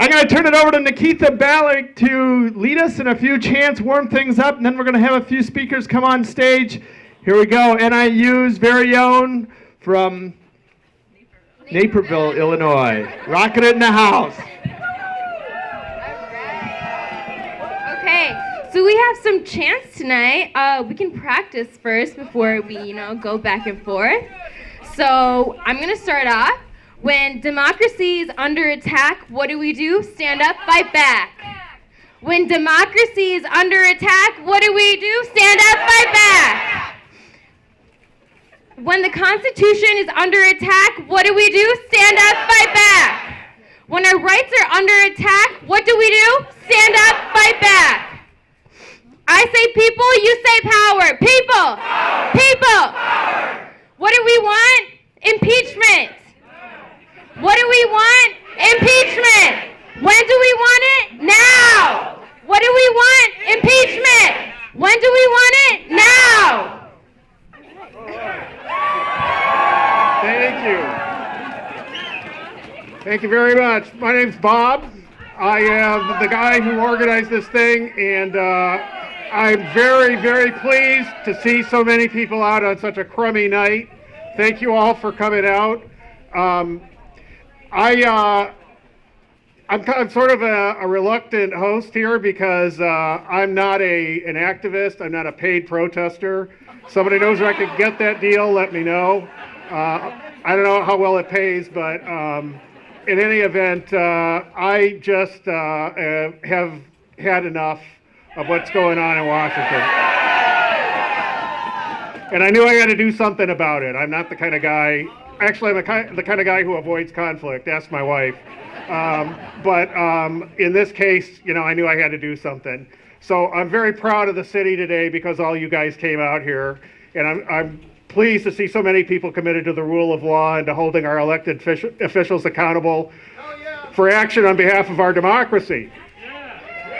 I'm going to turn it over to Nikita Balik to lead us in a few chants, warm things up, and then we're going to have a few speakers come on stage. Here we go. NIU's very own from Naperville, Illinois. Rocking it in the house. Okay, so we have some chants tonight. We can practice first before we, go back and forth. So I'm going to start off. When democracy is under attack, what do we do? Stand up, fight back. When democracy is under attack, what do we do? Stand up, fight back. When the Constitution is under attack, what do we do? Stand up, fight back. When our rights are under attack, what do we do? Stand up, fight back. I say people, you say power. People! Power. People! Power. What do we want? Impeachment. What do we want? Impeachment. When do we want it? Now. What do we want? Impeachment. When do we want it? Now. Thank you. Thank you very much. My name's Bob. I am the guy who organized this thing, and I'm very, very pleased to see so many people out on such a crummy night. Thank you all for coming out. I'm sort of a reluctant host here because I'm not an activist. I'm not a paid protester. Somebody knows where I could get that deal, let me know. I don't know how well it pays, but in any event, I just have had enough of what's going on in Washington. And I knew I had to do something about it. I'm not the kind of guy. Actually, I'm the kind of guy who avoids conflict. Ask my wife. But in this case, I knew I had to do something. So I'm very proud of the city today because all you guys came out here. And I'm pleased to see so many people committed to the rule of law and to holding our elected officials accountable for action on behalf of our democracy.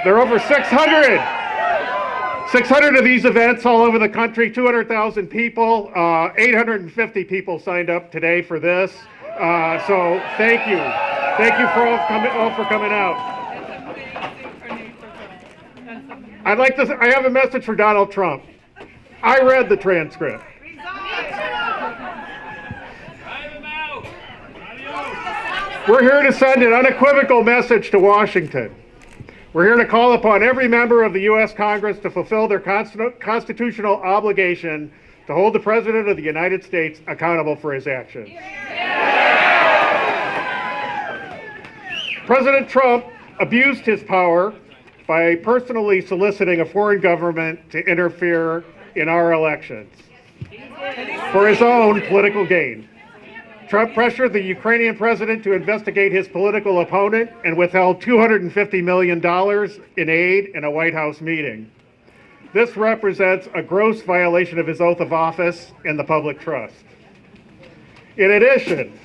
There are over 600 of these events all over the country, 200,000 people, 850 people signed up today for this. So thank you. Thank you for all for coming out. I have a message for Donald Trump. I read the transcript. We're here to send an unequivocal message to Washington. We're here to call upon every member of the U.S. Congress to fulfill their constitutional obligation to hold the President of the United States accountable for his actions. President Trump abused his power by personally soliciting a foreign government to interfere in our elections for his own political gain. Trump pressured the Ukrainian president to investigate his political opponent and withheld $250 million in aid in a White House meeting. This represents a gross violation of his oath of office and the public trust. In addition,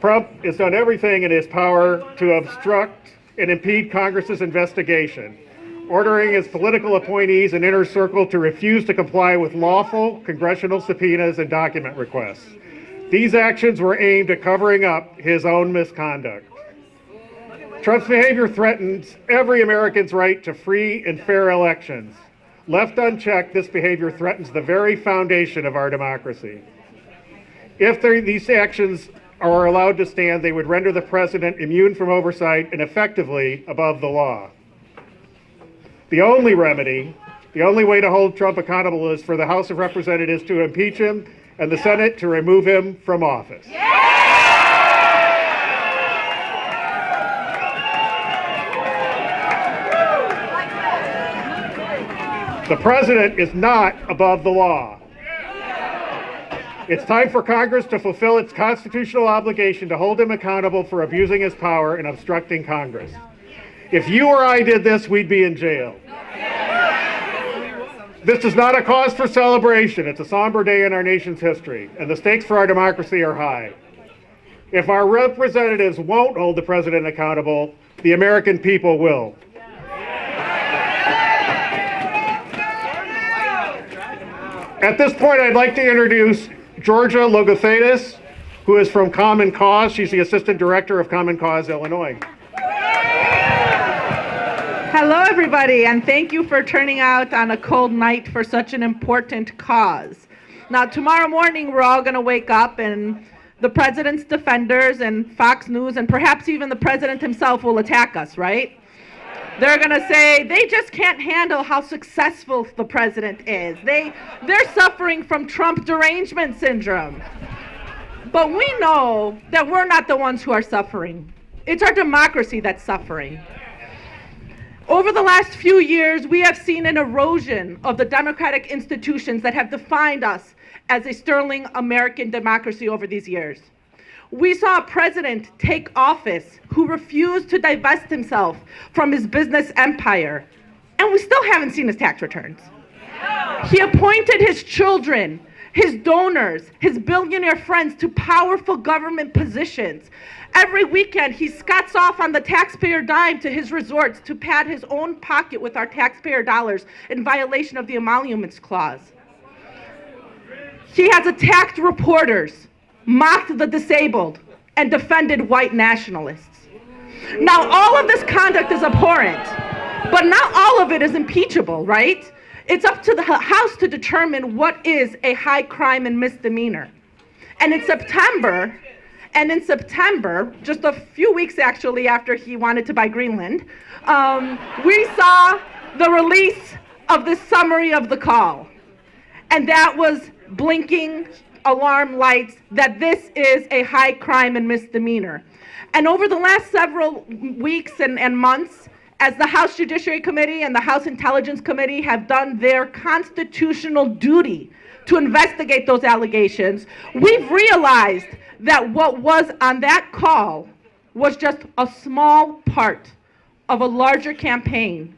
Trump has done everything in his power to obstruct and impede Congress's investigation, ordering his political appointees and inner circle to refuse to comply with lawful congressional subpoenas and document requests. These actions were aimed at covering up his own misconduct. Trump's behavior threatens every American's right to free and fair elections. Left unchecked, this behavior threatens the very foundation of our democracy. If these actions are allowed to stand, they would render the president immune from oversight and effectively above the law. The only remedy, the only way to hold Trump accountable is for the House of Representatives to impeach him and the Senate to remove him from office. The president is not above the law. It's time for Congress to fulfill its constitutional obligation to hold him accountable for abusing his power and obstructing Congress. If you or I did this, we'd be in jail. This is not a cause for celebration. It's a somber day in our nation's history, and the stakes for our democracy are high. If our representatives won't hold the president accountable, the American people will. At this point, I'd like to introduce Georgia Logothetis, who is from Common Cause. She's the Assistant Director of Common Cause, Illinois. Hello, everybody, and thank you for turning out on a cold night for such an important cause. Now, tomorrow morning, we're all going to wake up, and the president's defenders and Fox News, and perhaps even the president himself will attack us, right? They're going to say they just can't handle how successful the president is. They're suffering from Trump derangement syndrome. But we know that we're not the ones who are suffering. It's our democracy that's suffering. Over the last few years, we have seen an erosion of the democratic institutions that have defined us as a sterling American democracy over these years. We saw a president take office who refused to divest himself from his business empire, and we still haven't seen his tax returns. He appointed his children, his donors, his billionaire friends to powerful government positions. Every weekend, he scuts off on the taxpayer dime to his resorts to pad his own pocket with our taxpayer dollars in violation of the Emoluments Clause. He has attacked reporters, mocked the disabled, and defended white nationalists. Now, all of this conduct is abhorrent, but not all of it is impeachable, right? It's up to the House to determine what is a high crime and misdemeanor. And in September, just a few weeks actually after he wanted to buy Greenland, we saw the release of this summary of the call. And that was blinking alarm lights that this is a high crime and misdemeanor. And over the last several weeks and months, as the House Judiciary Committee and the House Intelligence Committee have done their constitutional duty to investigate those allegations, we've realized that what was on that call was just a small part of a larger campaign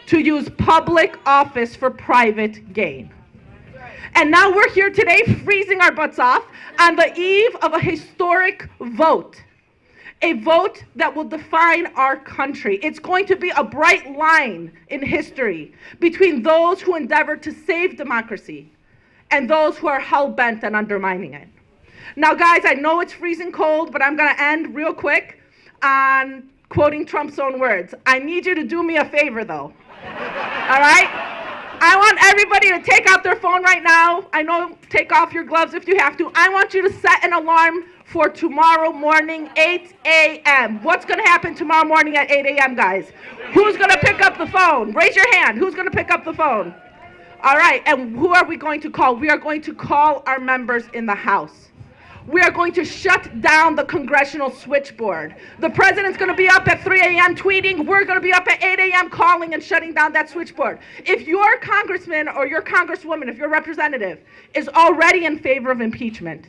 to use public office for private gain. And now we're here today freezing our butts off on the eve of a historic vote. A vote that will define our country. It's going to be a bright line in history between those who endeavor to save democracy and those who are hell-bent on undermining it. Now, guys, I know it's freezing cold, but I'm going to end real quick on quoting Trump's own words. I need you to do me a favor, though. All right? I want everybody to take out their phone right now. I know, take off your gloves if you have to. I want you to set an alarm for tomorrow morning, 8 a.m. What's going to happen tomorrow morning at 8 a.m., guys? Who's going to pick up the phone? Raise your hand. Who's going to pick up the phone? All right, and who are we going to call? We are going to call our members in the House. We are going to shut down the congressional switchboard. The president's going to be up at 3 a.m. tweeting. We're going to be up at 8 a.m. calling and shutting down that switchboard. If your congressman or your congresswoman, if your representative is already in favor of impeachment,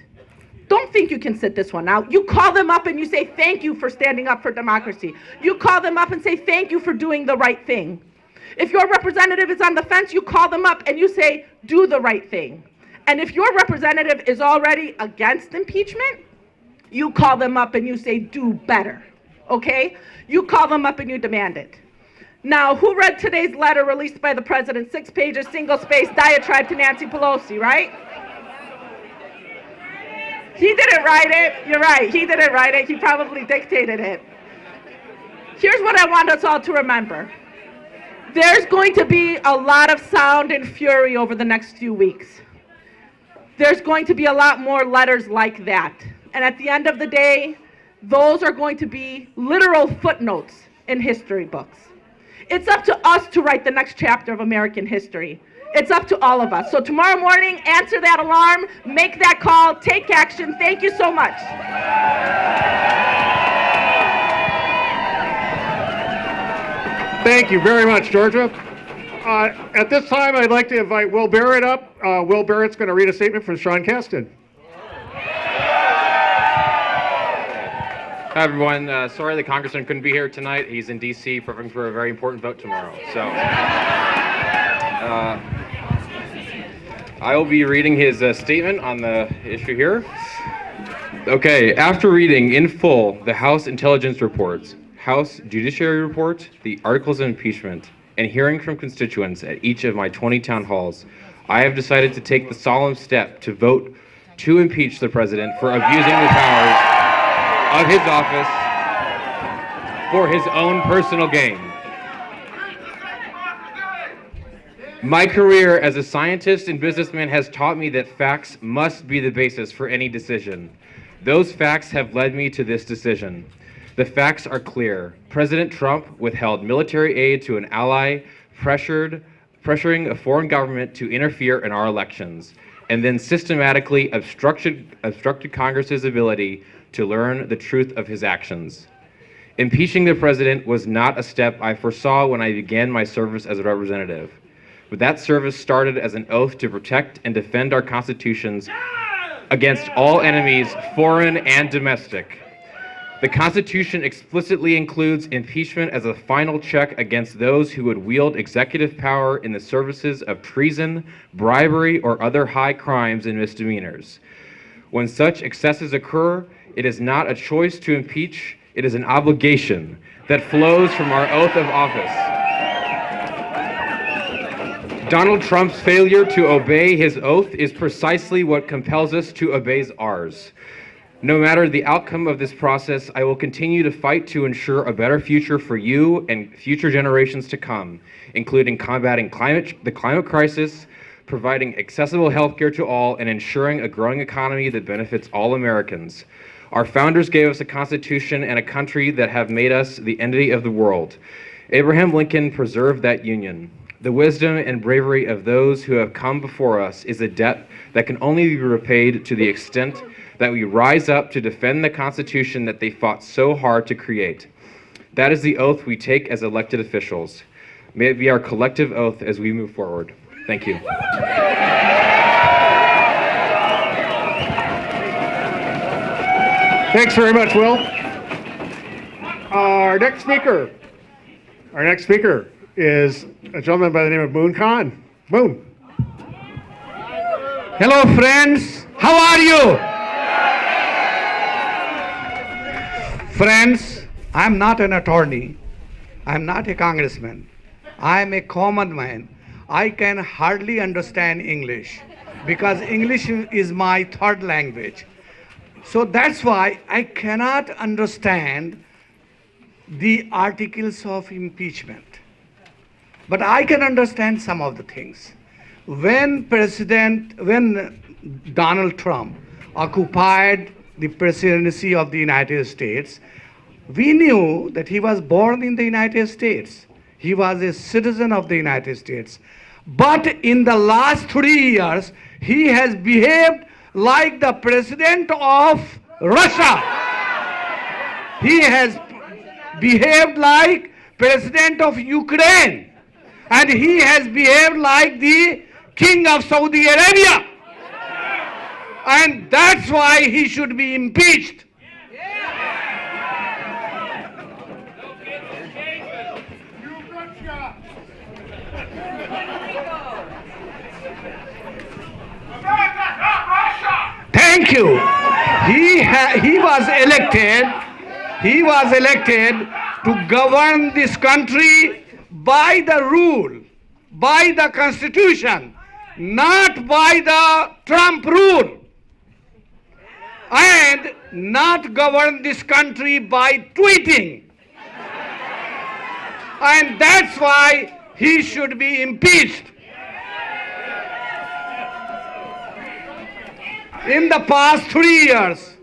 don't think you can sit this one out. You call them up and you say, thank you for standing up for democracy. You call them up and say, thank you for doing the right thing. If your representative is on the fence, you call them up and you say, do the right thing. And if your representative is already against impeachment, you call them up and you say, do better, okay? You call them up and you demand it. Now, who read today's letter released by the president, 6 pages, single-space diatribe to Nancy Pelosi, right? He didn't write it. You're right, he didn't write it. He probably dictated it. Here's what I want us all to remember. There's going to be a lot of sound and fury over the next few weeks. There's going to be a lot more letters like that. And at the end of the day, those are going to be literal footnotes in history books. It's up to us to write the next chapter of American history. It's up to all of us. So tomorrow morning, answer that alarm, make that call, take action. Thank you so much. Thank you very much, Georgia. At this time, I'd like to invite Will Barrett up. Will Barrett's going to read a statement from Sean Caston. Hi, everyone. Sorry the congressman couldn't be here tonight. He's in D.C. preparing for a very important vote tomorrow. So I will be reading his statement on the issue here. Okay, after reading in full the House Intelligence Reports, House Judiciary Report, the Articles of Impeachment, and hearing from constituents at each of my 20 town halls, I have decided to take the solemn step to vote to impeach the president for abusing the powers of his office for his own personal gain. My career as a scientist and businessman has taught me that facts must be the basis for any decision. Those facts have led me to this decision. The facts are clear. President Trump withheld military aid to an ally, pressuring a foreign government to interfere in our elections, and then systematically obstructed Congress's ability to learn the truth of his actions. Impeaching the president was not a step I foresaw when I began my service as a representative. But that service started as an oath to protect and defend our constitutions against all enemies, foreign and domestic. The Constitution explicitly includes impeachment as a final check against those who would wield executive power in the services of treason, bribery, or other high crimes and misdemeanors. When such excesses occur, it is not a choice to impeach, it is an obligation that flows from our oath of office. Donald Trump's failure to obey his oath is precisely what compels us to obey ours. No matter the outcome of this process, I will continue to fight to ensure a better future for you and future generations to come, including combating the climate crisis, providing accessible healthcare to all, and ensuring a growing economy that benefits all Americans. Our founders gave us a constitution and a country that have made us the envy of the world. Abraham Lincoln preserved that union. The wisdom and bravery of those who have come before us is a debt that can only be repaid to the extent that we rise up to defend the Constitution that they fought so hard to create. That is the oath we take as elected officials. May it be our collective oath as we move forward. Thank you. Thanks very much, Will. Our next speaker is a gentleman by the name of Moon Khan. Moon. Hello, friends. How are you? Friends, I'm not an attorney. I'm not a congressman. I'm a common man. I can hardly understand English because English is my third language. So that's why I cannot understand the articles of impeachment. But I can understand some of the things. When Donald Trump occupied the presidency of the United States, we knew that he was born in the United States. He was a citizen of the United States. But in the last 3 years, he has behaved like the president of Russia. He has behaved like president of Ukraine. And he has behaved like the king of Saudi Arabia. And that's why he should be impeached. Thank you. He was elected to govern this country by the rule, by the Constitution, not by the Trump rule. And not govern this country by tweeting. And that's why he should be impeached. In the past 3 years,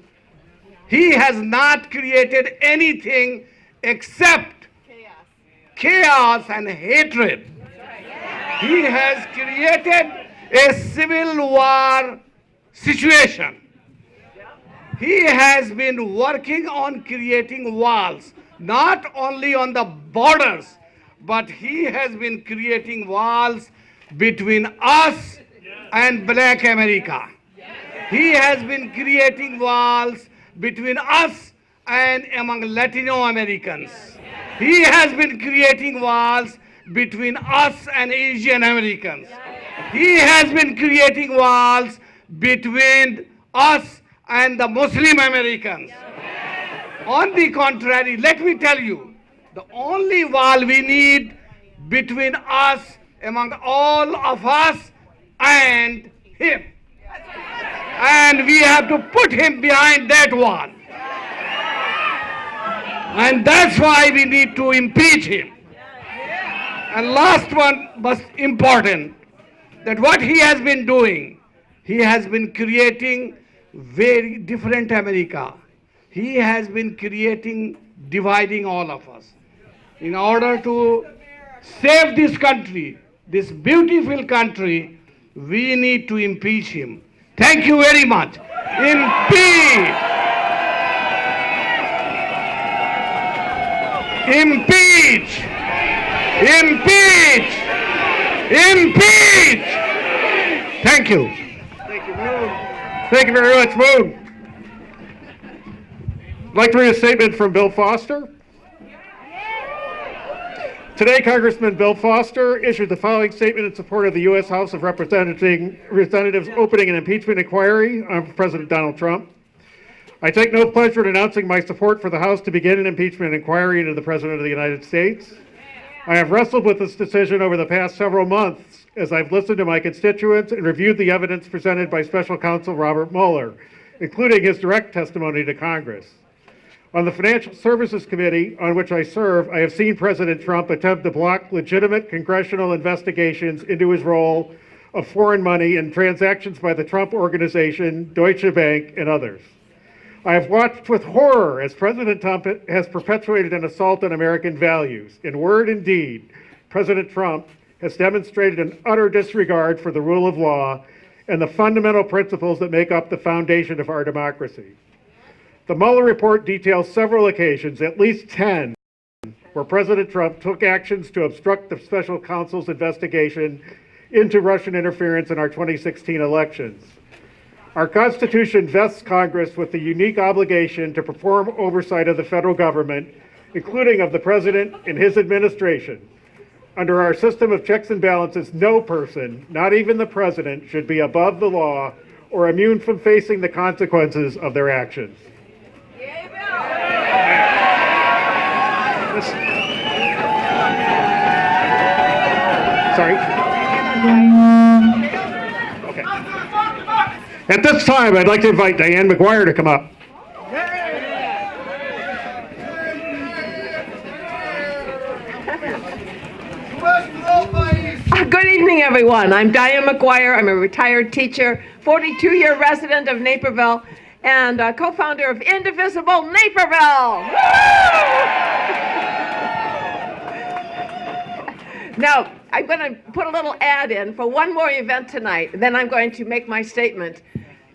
he has not created anything except chaos and hatred. He has created a civil war situation. He has been working on creating walls, not only on the borders, but he has been creating walls between us and Black America. He has been creating walls between us and among Latino Americans. He has been creating walls between us and Asian Americans. He has been creating walls between us and the Muslim Americans. On the contrary, let me tell you, the only wall we need between us, among all of us and him. And we have to put him behind that wall. And that's why we need to impeach him. And last one was important, that what he has been doing, he has been creating very different America. He has been creating, dividing all of us. In order to save this country, this beautiful country, we need to impeach him. Thank you very much. Impeach! Impeach! Impeach! Impeach! Thank you. Thank you, Moon. Thank you very much, Moon. I'd like to read a statement from Bill Foster. Today, Congressman Bill Foster issued the following statement in support of the U.S. House of Representatives opening an impeachment inquiry on President Donald Trump. I take no pleasure in announcing my support for the House to begin an impeachment inquiry into the President of the United States. I have wrestled with this decision over the past several months as I've listened to my constituents and reviewed the evidence presented by Special Counsel Robert Mueller, including his direct testimony to Congress. On the Financial Services Committee, on which I serve, I have seen President Trump attempt to block legitimate congressional investigations into his role of foreign money in transactions by the Trump Organization, Deutsche Bank, and others. I have watched with horror as President Trump has perpetuated an assault on American values. In word and deed, President Trump has demonstrated an utter disregard for the rule of law and the fundamental principles that make up the foundation of our democracy. The Mueller report details several occasions, at least 10, where President Trump took actions to obstruct the special counsel's investigation into Russian interference in our 2016 elections. Our Constitution vests Congress with the unique obligation to perform oversight of the federal government, including of the President and his administration. Under our system of checks and balances, no person, not even the President, should be above the law or immune from facing the consequences of their actions. Sorry. Okay. At this time, I'd like to invite Diane McGuire to come up. Good evening, everyone. I'm Diane McGuire. I'm a retired teacher, 42-year resident of Naperville, and co-founder of Indivisible Naperville. Now, I'm going to put a little ad in for one more event tonight, then I'm going to make my statement.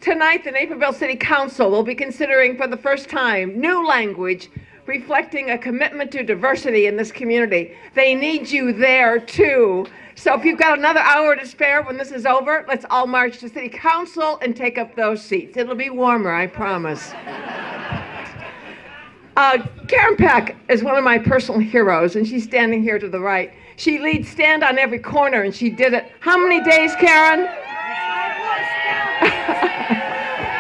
Tonight, the Naperville City Council will be considering for the first time new language reflecting a commitment to diversity in this community. They need you there, too. So if you've got another hour to spare when this is over, let's all march to City Council and take up those seats. It'll be warmer, I promise. Karen Peck is one of my personal heroes, and she's standing here to the right. She leads Stand on Every Corner, and she did it. How many days, Karen?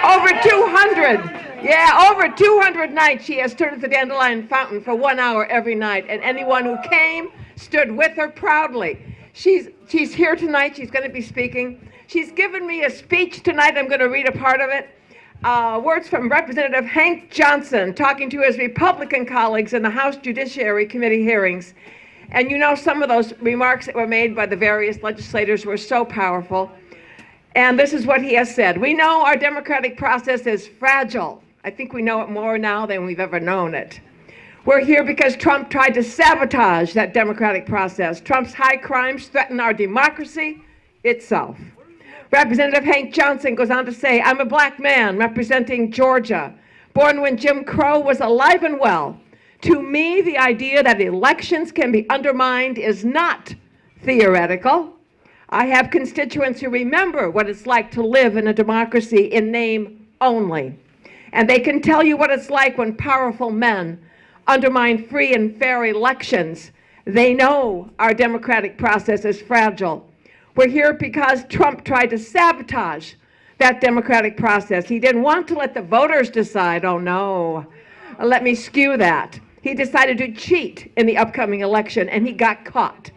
Over 200. Yeah, over 200 nights she has stood at the Dandelion Fountain for 1 hour every night, and anyone who came stood with her proudly. She's here tonight. She's going to be speaking. She's given me a speech tonight. I'm going to read a part of it. Words from Representative Hank Johnson talking to his Republican colleagues in the House Judiciary Committee hearings. And you know, some of those remarks that were made by the various legislators were so powerful. And this is what he has said. We know our democratic process is fragile. I think we know it more now than we've ever known it. We're here because Trump tried to sabotage that democratic process. Trump's high crimes threaten our democracy itself. Representative Hank Johnson goes on to say, I'm a black man representing Georgia, born when Jim Crow was alive and well. To me, the idea that elections can be undermined is not theoretical. I have constituents who remember what it's like to live in a democracy in name only. And they can tell you what it's like when powerful men undermine free and fair elections. They know our democratic process is fragile. We're here because Trump tried to sabotage that democratic process. He didn't want to let the voters decide. Oh no, let me skew that. He decided to cheat in the upcoming election, and he got caught.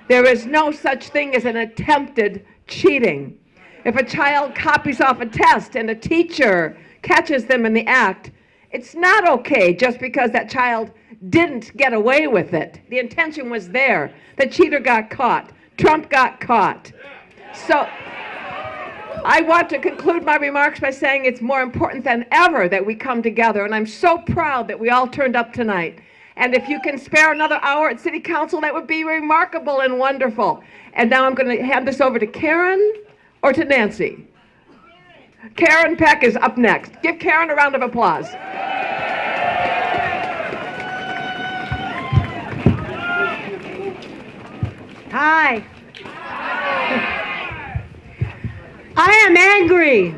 There is no such thing as an attempted cheating. If a child copies off a test and a teacher catches them in the act, it's not okay just because that child didn't get away with it. The intention was there. The cheater got caught. Trump got caught. So I want to conclude my remarks by saying it's more important than ever that we come together, and I'm so proud that we all turned up tonight. And if you can spare another hour at City Council, that would be remarkable and wonderful. And now I'm going to hand this over to Karen or to Nancy. Karen Peck is up next. Give Karen a round of applause. Hi. I am angry.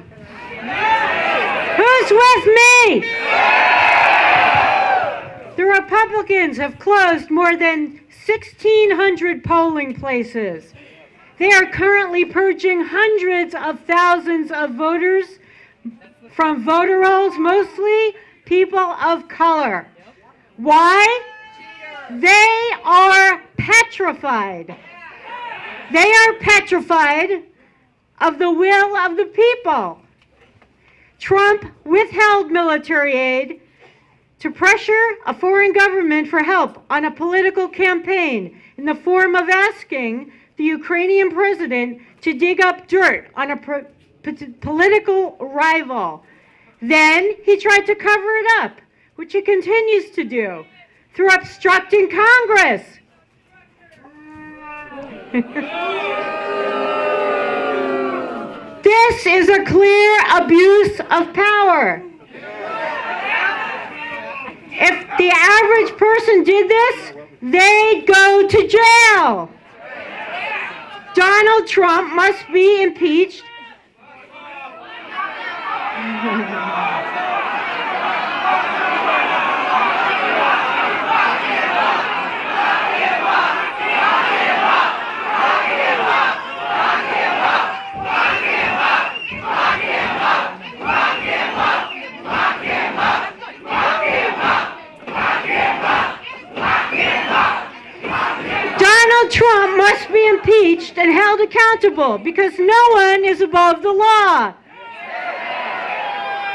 Who's with me? The Republicans have closed more than 1,600 polling places. They are currently purging hundreds of thousands of voters from voter rolls, mostly people of color. Why? They are petrified. They are petrified of the will of the people. Trump withheld military aid to pressure a foreign government for help on a political campaign in the form of asking the Ukrainian president to dig up dirt on a political rival. Then he tried to cover it up, which he continues to do, through obstructing Congress. This is a clear abuse of power. If the average person did this, they'd go to jail. Donald Trump must be impeached. Donald Trump must be impeached and held accountable because no one is above the law.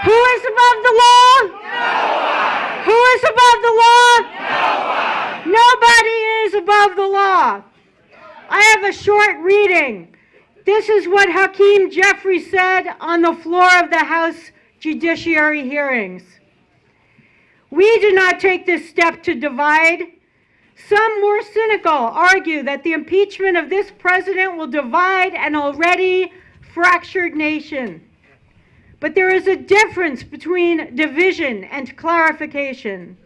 Who is above the law? No one. Who is above the law? No one. Nobody is above the law. I have a short reading. This is what Hakeem Jeffrey said on the floor of the House Judiciary hearings. We do not take this step to divide. Some more cynical argue that the impeachment of this president will divide an already fractured nation. But there is a difference between division and clarification.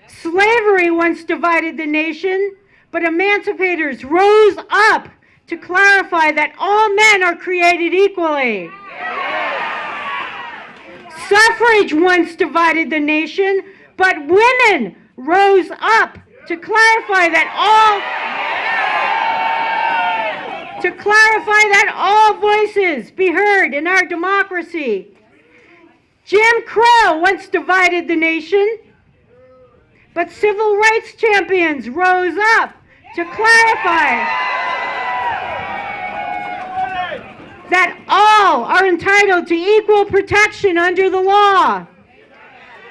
Slavery once divided the nation, but emancipators rose up to clarify that all men are created equally. Suffrage once divided the nation, but women rose up to clarify that all voices be heard in our democracy. Jim Crow once divided the nation, but civil rights champions rose up to clarify that all are entitled to equal protection under the law.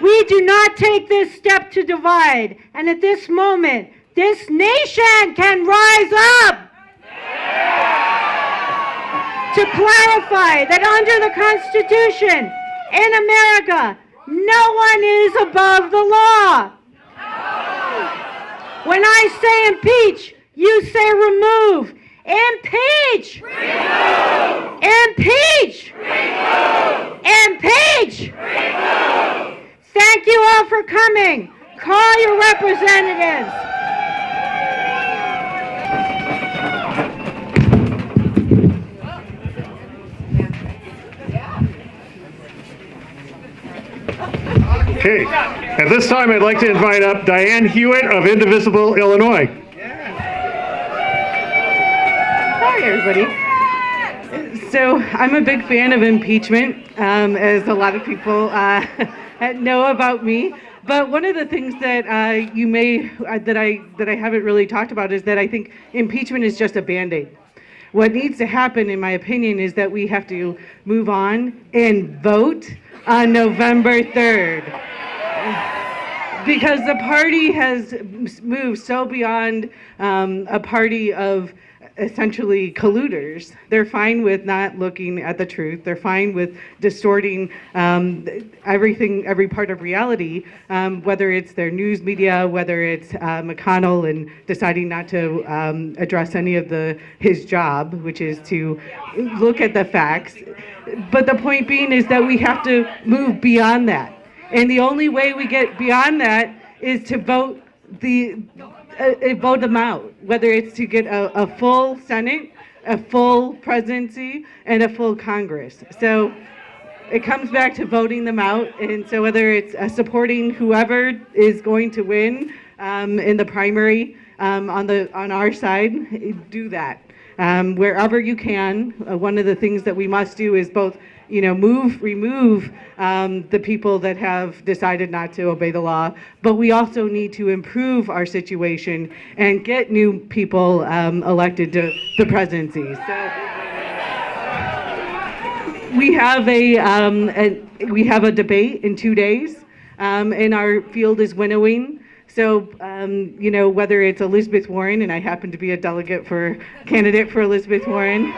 We do not take this step to divide, and at this moment, this nation can rise up to clarify that under the Constitution in America, no one is above the law. When I say impeach, you say remove. Impeach! Remove! Impeach! Remove! Impeach! Remove! Thank you all for coming. Call your representatives. Okay, at this time I'd like to invite up Diane Hewitt of Indivisible, Illinois. Hi, everybody. So I'm a big fan of impeachment, as a lot of people know about me. But one of the things that that I haven't really talked about is that I think impeachment is just a Band-Aid. What needs to happen, in my opinion, is that we have to move on and vote on November 3rd. because the party has moved so beyond a party of essentially colluders. They're fine with not looking at the truth. They're fine with distorting everything, every part of reality, whether it's their news media, whether it's McConnell and deciding not to address any of his job, which is to look at the facts. But the point being is that we have to move beyond that. And the only way we get beyond that is to vote them out, whether it's to get a full Senate, a full presidency, and a full Congress. So it comes back to voting them out. And so whether it's supporting whoever is going to win in the primary on our side, do that. Wherever you can. One of the things that we must do is both remove the people that have decided not to obey the law, but we also need to improve our situation and get new people elected to the presidency. So we have a debate in 2 days, and our field is winnowing. So, whether it's Elizabeth Warren, and I happen to be a candidate for Elizabeth Warren,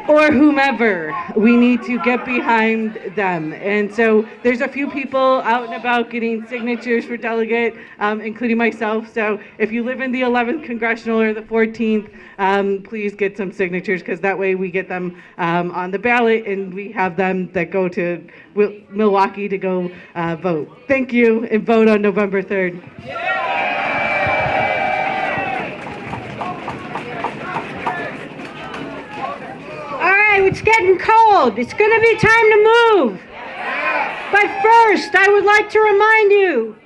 or whomever, we need to get behind them. And so there's a few people out and about getting signatures for delegate, including myself. So if you live in the 11th Congressional or the 14th, please get some signatures, because that way we get them on the ballot and we have them that go to Milwaukee to go vote. Thank you, and vote on November 3rd. It's getting cold. It's going to be time to move. But first, I would like to remind you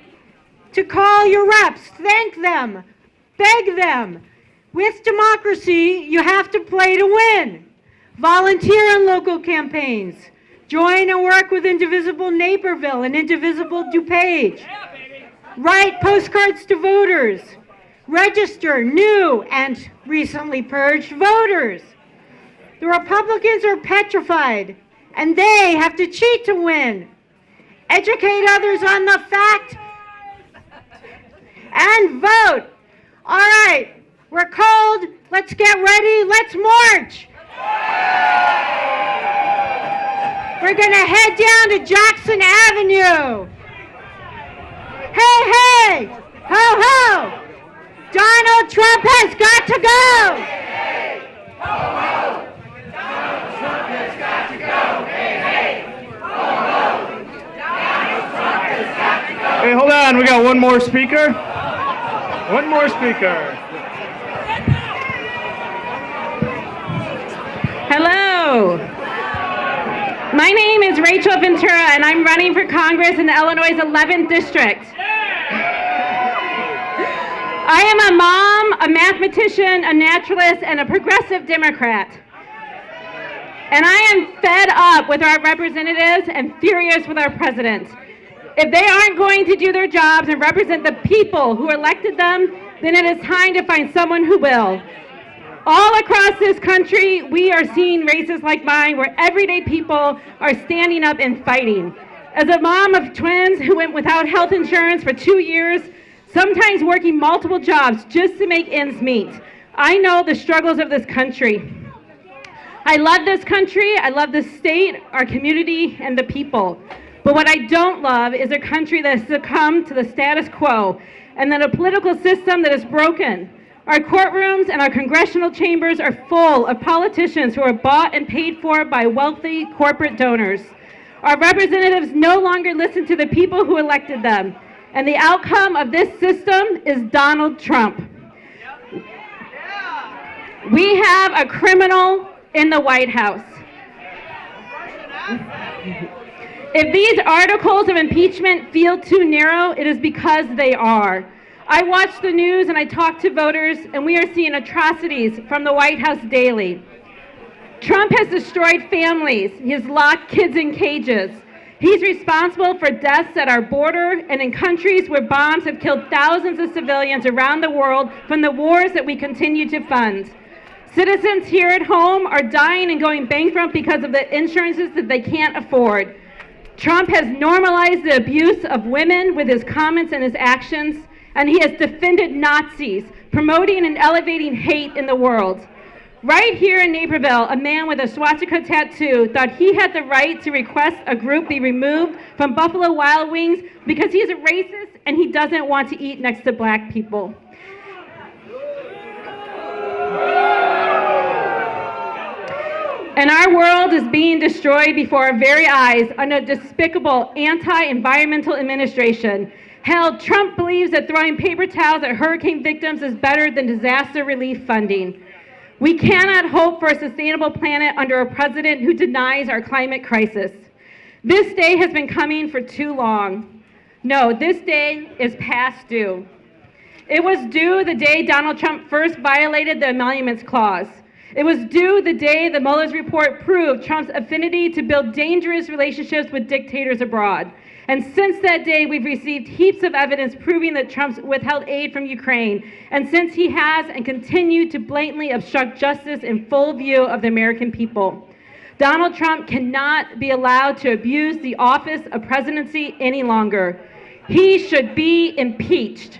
to call your reps, thank them, beg them. With democracy, you have to play to win. Volunteer in local campaigns. Join and work with Indivisible Naperville and Indivisible DuPage. Write postcards to voters. Register new and recently purged voters. The Republicans are petrified, and they have to cheat to win. Educate others on the fact and vote. All right, we're cold. Let's get ready. Let's march. We're going to head down to Jackson Avenue. Hey, hey, ho, ho. Donald Trump has got to go. Hey, hey, ho, ho. Donald Trump has got to go. Hey, hey, ho, ho. Donald Trump has got to go. Hey, hold on. We got one more speaker. One more speaker. Hello. My name is Rachel Ventura, and I'm running for Congress in Illinois' 11th District. I am a mom, a mathematician, a naturalist, and a progressive Democrat. And I am fed up with our representatives and furious with our president. If they aren't going to do their jobs and represent the people who elected them, then it is time to find someone who will. All across this country, we are seeing races like mine where everyday people are standing up and fighting. As a mom of twins who went without health insurance for 2 years, sometimes working multiple jobs just to make ends meet, I know the struggles of this country. I love this country, I love the state, our community, and the people. But what I don't love is a country that has succumbed to the status quo, and then a political system that is broken. Our courtrooms and our congressional chambers are full of politicians who are bought and paid for by wealthy corporate donors. Our representatives no longer listen to the people who elected them, and the outcome of this system is Donald Trump. We have a criminal in the White House. If these articles of impeachment feel too narrow, it is because they are. I watch the news and I talk to voters, and we are seeing atrocities from the White House daily. Trump has destroyed families. He has locked kids in cages. He's responsible for deaths at our border and in countries where bombs have killed thousands of civilians around the world from the wars that we continue to fund. Citizens here at home are dying and going bankrupt because of the insurances that they can't afford. Trump has normalized the abuse of women with his comments and his actions, and he has defended Nazis, promoting and elevating hate in the world. Right here in Naperville, a man with a swastika tattoo thought he had the right to request a group be removed from Buffalo Wild Wings because he's a racist and he doesn't want to eat next to black people. And our world is being destroyed before our very eyes under a despicable anti-environmental administration. Hell, Trump believes that throwing paper towels at hurricane victims is better than disaster relief funding. We cannot hope for a sustainable planet under a president who denies our climate crisis. This day has been coming for too long. No, this day is past due. It was due the day Donald Trump first violated the Emoluments Clause. It was due the day the Mueller's report proved Trump's affinity to build dangerous relationships with dictators abroad. And since that day, we've received heaps of evidence proving that Trump's withheld aid from Ukraine. And since he has and continued to blatantly obstruct justice in full view of the American people. Donald Trump cannot be allowed to abuse the office of presidency any longer. He should be impeached.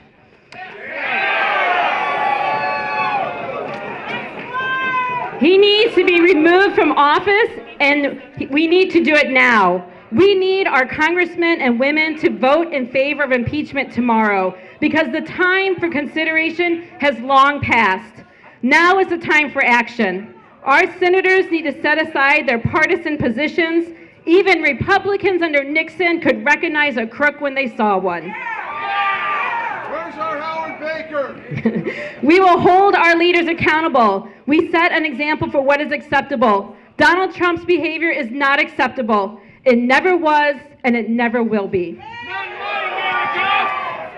He needs to be removed from office, and we need to do it now. We need our congressmen and women to vote in favor of impeachment tomorrow because the time for consideration has long passed. Now is the time for action. Our senators need to set aside their partisan positions. Even Republicans under Nixon could recognize a crook when they saw one. Where's our Howard Baker? We will hold our leaders accountable. We set an example for what is acceptable. Donald Trump's behavior is not acceptable. It never was, and it never will be.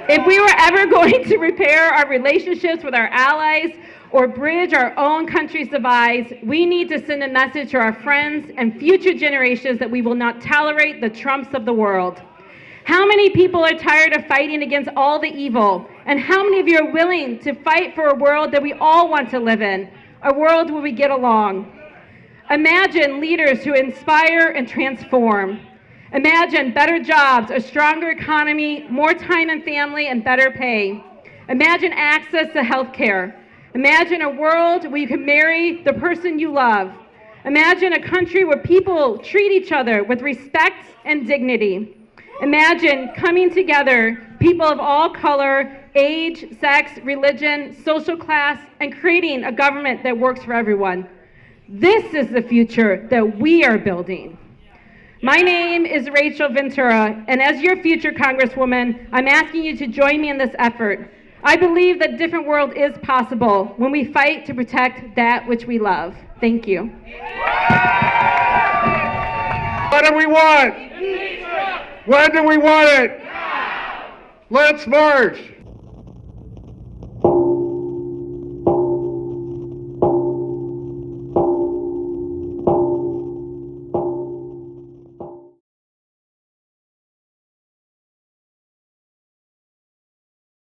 If we were ever going to repair our relationships with our allies or bridge our own country's divides, we need to send a message to our friends and future generations that we will not tolerate the Trumps of the world. How many people are tired of fighting against all the evil? And how many of you are willing to fight for a world that we all want to live in? A world where we get along. Imagine leaders who inspire and transform. Imagine better jobs, a stronger economy, more time in family, and better pay. Imagine access to health care. Imagine a world where you can marry the person you love. Imagine a country where people treat each other with respect and dignity. Imagine coming together, people of all color, age, sex, religion, social class, and creating a government that works for everyone. This is the future that we are building. My name is Rachel Ventura, and as your future Congresswoman, I'm asking you to join me in this effort. I believe that a different world is possible when we fight to protect that which we love. Thank you. What do we want? When do we want it? Let's march.